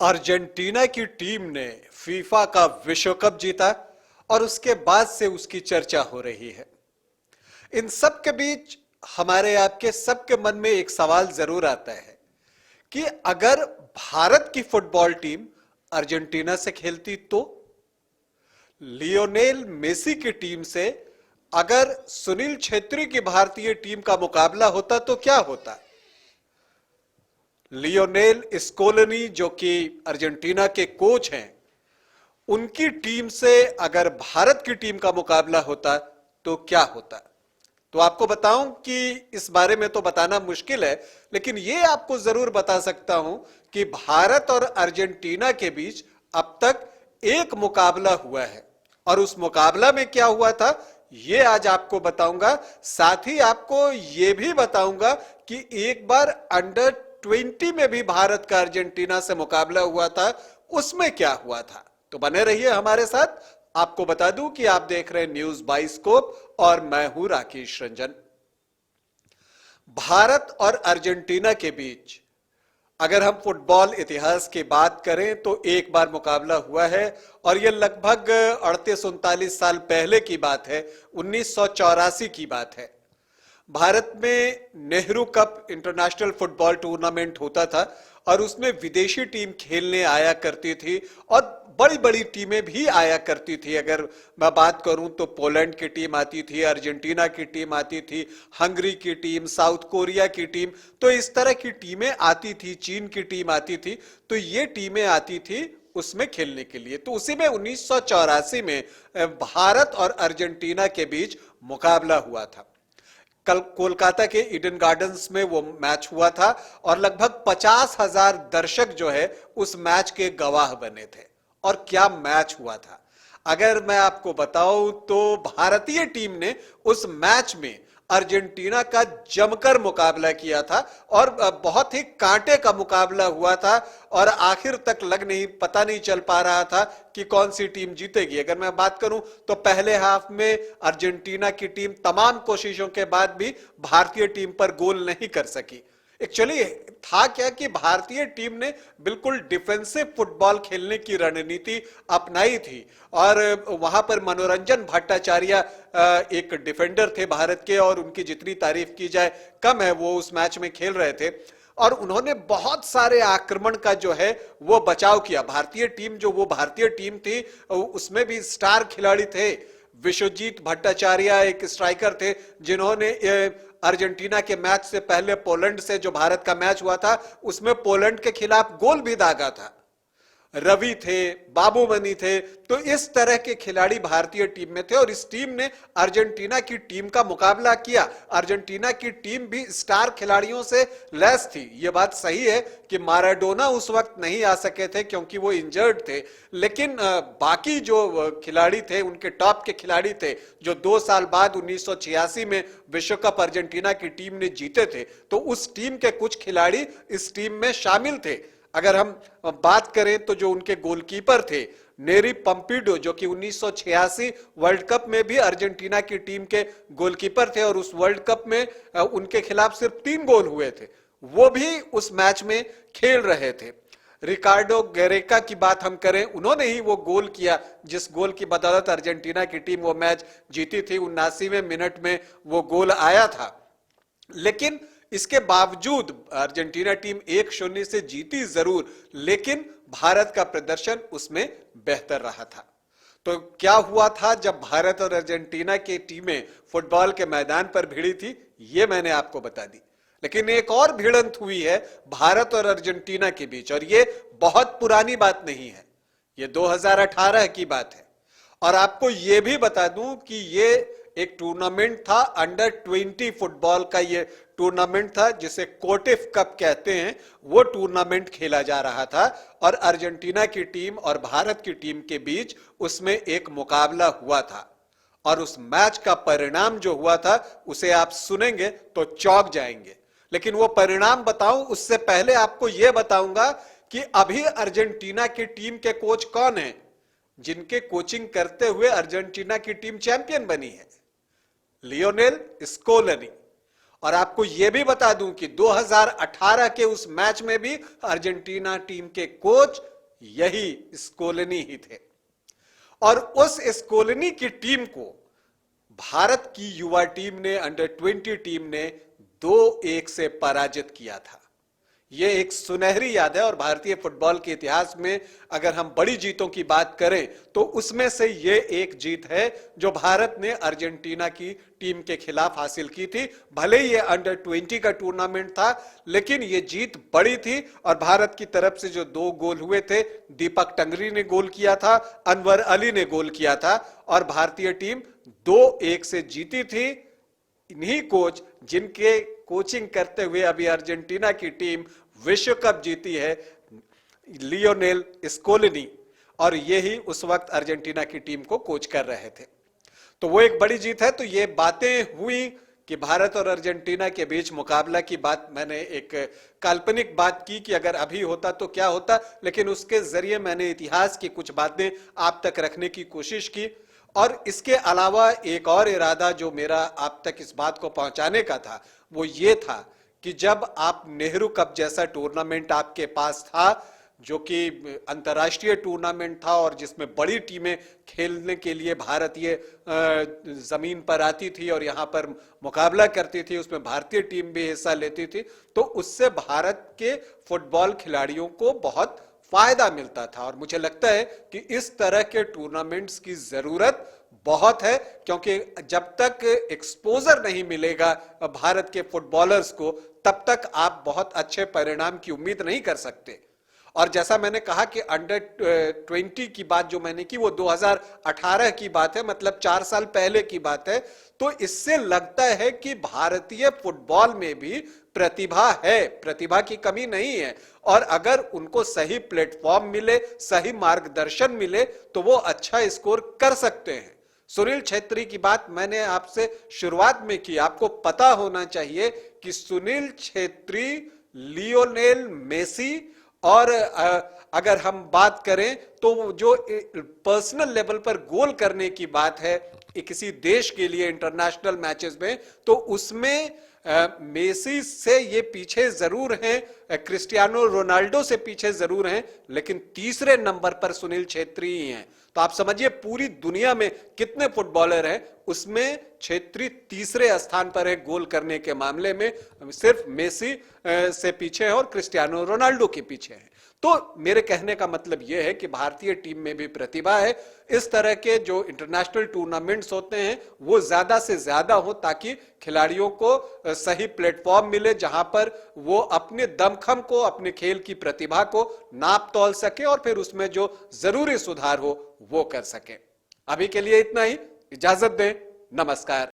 Argentina की team ने FIFA का विश्व कप जीता और उसके बाद से उसकी चर्चा हो रही है। इन सब के बीच हमारे आपके सबके मन में एक सवाल जरूर आता है कि अगर भारत की फुटबॉल टीम अर्जेंटीना से खेलती तो लियोनेल मेसी की टीम से अगर सुनील छेत्री की भारतीय टीम का मुकाबला होता तो क्या होता। लियोनेल स्कोलनी जो कि अर्जेंटीना के कोच हैं, उनकी टीम से अगर भारत की टीम का मुकाबला होता तो क्या होता। तो आपको बताऊं कि इस बारे में तो बताना मुश्किल है, लेकिन यह आपको जरूर बता सकता हूं कि भारत और अर्जेंटीना के बीच अब तक एक मुकाबला हुआ है और उस मुकाबला में क्या हुआ था यह आज आपको बताऊंगा। साथ ही आपको यह भी बताऊंगा कि एक बार अंडर 20 में भी भारत का अर्जेंटीना से मुकाबला हुआ था, उसमें क्या हुआ था। तो बने रहिए हमारे साथ। आपको बता दूं कि आप देख रहे हैं न्यूज बाइस्कोप और मैं हूं राकेश रंजन। भारत और अर्जेंटीना के बीच अगर हम फुटबॉल इतिहास की बात करें तो एक बार मुकाबला हुआ है और यह लगभग 38-39 साल पहले की बात है। 1984 की बात है। भारत में Nehru cup international football tournament होता था और उसमें विदेशी टीम खेलने आया करती थी और बड़ी बड़ी टीमें भी आया करती थी। अगर मैं बात करूं तो पोलैंड की टीम आती थी, अर्जेंटीना की टीम आती थी, हंगरी की टीम, साउथ कोरिया की टीम, तो इस तरह की टीमें आती थी, चीन की टीम आती थी। तो ये टीमें आती थी उसमें खेलने के लिए। तो उसी में 1984 में भारत और अर्जेंटीना के बीच मुकाबला हुआ था। कल कोलकाता के ईडन गार्डन्स में वो मैच हुआ था और लगभग 50,000 दर्शक जो है उस मैच के गवाह बने थे। और क्या मैच हुआ था अगर मैं आपको बताऊं तो भारतीय टीम ने उस मैच में अर्जेंटीना का जमकर मुकाबला किया था और बहुत ही कांटे का मुकाबला हुआ था और आखिर तक पता नहीं चल पा रहा था कि कौन सी टीम जीतेगी। अगर मैं बात करूं तो पहले हाफ में अर्जेंटीना की टीम तमाम कोशिशों के बाद भी भारतीय टीम पर गोल नहीं कर सकी। एक्चुअली था क्या कि भारतीय टीम ने बिल्कुल डिफेंसिव फुटबॉल खेलने की रणनीति अपनाई थी और वहां पर मनोरंजन भट्टाचार्य एक डिफेंडर थे भारत के और उनकी जितनी तारीफ की जाए कम है। वो उस मैच में खेल रहे थे और उन्होंने बहुत सारे आक्रमण का जो है वो बचाव किया। भारतीय टीम जो वो भारतीय टीम थी उसमें भी स्टार खिलाड़ी थे। विश्वजीत भट्टाचार्य एक स्ट्राइकर थे जिन्होंने अर्जेंटीना के मैच से पहले पोलैंड से जो भारत का मैच हुआ था उसमें पोलैंड के खिलाफ गोल भी दागा था। रवि थे, बाबूमनी थे, तो इस तरह के खिलाड़ी भारतीय टीम में थे और इस टीम ने अर्जेंटीना की टीम का मुकाबला किया। अर्जेंटीना की टीम भी स्टार खिलाड़ियों से लैस थी। यह बात सही है कि माराडोना उस वक्त नहीं आ सके थे क्योंकि वो इंजर्ड थे, लेकिन बाकी जो खिलाड़ी थे उनके टॉप के खिलाड़ी थे जो 2 साल बाद 1986 में विश्व कप अर्जेंटीना की टीम ने जीते थे, तो उस टीम के कुछ खिलाड़ी इस टीम में शामिल थे। अगर हम बात करें तो जो उनके गोलकीपर थे नेरी पंपिडो जो कि 1986 वर्ल्ड कप में भी अर्जेंटीना की टीम के गोलकीपर थे और उस वर्ल्ड कप में उनके खिलाफ सिर्फ 3 गोल हुए थे, वो भी उस मैच में खेल रहे थे। रिकार्डो गेरेका की बात हम करें, उन्होंने ही वो गोल किया जिस गोल की बदौलत अर्जेंटीना की टीम वो मैच जीती थी। 79वें मिनट में वो गोल आया था। लेकिन इसके बावजूद अर्जेंटीना टीम 1-0 से जीती जरूर, लेकिन भारत का प्रदर्शन उसमें बेहतर रहा था। तो क्या हुआ था जब भारत और अर्जेंटीना की टीमें फुटबॉल के मैदान पर भिड़ी थी, यह मैंने आपको बता दी। लेकिन एक और भिड़ंत हुई है भारत और अर्जेंटीना के बीच और यह बहुत पुरानी बात नहीं है, यह 2018 की बात है। और आपको यह भी बता दूं कि यह एक टूर्नामेंट था अंडर 20 फुटबॉल का, यह टूर्नामेंट था जिसे कोटिफ कप कहते हैं। वो टूर्नामेंट खेला जा रहा था और अर्जेंटीना की टीम और भारत की टीम के बीच उसमें एक मुकाबला हुआ था और उस मैच का परिणाम जो हुआ था उसे आप सुनेंगे तो चौंक जाएंगे। लेकिन वो परिणाम बताऊं उससे पहले आपको यह बताऊंगा कि अभी अर्जेंटीना की टीम के कोच कौन हैं जिनके कोचिंग करते हुए अर्जेंटीना की टीम चैंपियन बनी है। लियोनेल स्कोलनी। और आपको यह भी बता दूं कि 2018 के उस मैच में भी अर्जेंटीना टीम के कोच यही स्कोलनी ही थे और उस स्कोलनी की टीम को भारत की युवा टीम ने, अंडर-20 टीम ने 2-1 से पराजित किया था। यह एक सुनहरी याद है और भारतीय फुटबॉल के इतिहास में अगर हम बड़ी जीतों की बात करें तो उसमें से यह एक जीत है जो भारत ने अर्जेंटीना की टीम के खिलाफ हासिल की थी। भले ही यह अंडर-20 का टूर्नामेंट था, लेकिन यह जीत बड़ी थी और भारत की तरफ से जो 2 गोल हुए थे, दीपक टंगरी ने गोल किया था, अनवर अली ने गोल किया था और भारतीय टीम 2-1 से जीती थी। इन्हीं कोच जिनके कोचिंग करते हुए अभी अर्जेंटीना की टीम विश्व कप जीती है, लियोनेल स्कोलनी, और यही उस वक्त अर्जेंटीना की टीम को कोच कर रहे थे। तो वो एक बड़ी जीत है। तो ये बातें हुई कि भारत और अर्जेंटीना के बीच मुकाबला की बात, मैंने एक काल्पनिक बात की कि अगर अभी होता तो क्या होता, लेकिन उसके जरिए मैंने इतिहास की कुछ बातें आप तक रखने की कोशिश की। और इसके अलावा एक और इरादा जो मेरा आप तक इस बात को पहुंचाने का था वो ये था कि जब आप नेहरू कप जैसा टूर्नामेंट आपके पास था, जो कि अंतर्राष्ट्रीय टूर्नामेंट था और जिसमें बड़ी टीमें खेलने के लिए भारतीय जमीन पर आती थी और यहां पर मुकाबला करती थी, उसमें भारतीय टीम भी हिस्सा लेती थी, तो उससे भारत के फुटबॉल खिलाड़ियों को बहुत फायदा मिलता था। और मुझे लगता है कि इस तरह के टूर्नामेंट्स की जरूरत बहुत है, क्योंकि जब तक एक्सपोजर नहीं मिलेगा भारत के फुटबॉलर्स को, तब तक आप बहुत अच्छे परिणाम की उम्मीद नहीं कर सकते। और जैसा मैंने कहा कि अंडर-20 की बात जो मैंने की वो 2018 की बात है, मतलब 4 साल पहले की बात है। तो इससे लगता है कि भारतीय फुटबॉल में भी प्रतिभा है, प्रतिभा की कमी नहीं है, और अगर उनको सही प्लेटफॉर्म मिले, सही मार्गदर्शन मिले, तो वो अच्छा स्कोर कर सकते हैं। सुनील छेत्री की बात मैंने आपसे शुरुआत में की। आपको पता होना चाहिए कि सुनील छेत्री, लियोनेल मेसी, और अगर हम बात करें तो जो पर्सनल लेवल पर गोल करने की बात है किसी देश के लिए इंटरनेशनल मैचेस में, तो उसमें मेसी से ये पीछे जरूर हैं, क्रिस्टियानो रोनाल्डो से पीछे जरूर हैं, लेकिन तीसरे नंबर पर सुनील छेत्री ही हैं। तो आप समझिए पूरी दुनिया में कितने फुटबॉलर हैं, उसमें छेत्री तीसरे स्थान पर है गोल करने के मामले में, सिर्फ मेसी से पीछे है और क्रिस्टियानो रोनाल्डो के पीछे है। तो मेरे कहने का मतलब यह है कि भारतीय टीम में भी प्रतिभा है। इस तरह के जो इंटरनेशनल टूर्नामेंट्स होते हैं वो ज्यादा से ज्यादा हो, ताकि खिलाड़ियों को सही प्लेटफॉर्म मिले जहां पर वो अपने दमखम को, अपने खेल की प्रतिभा को नाप तौल सके और फिर उसमें जो जरूरी सुधार हो वो कर सके। अभी के लिए इतना ही, इजाजत दें, नमस्कार।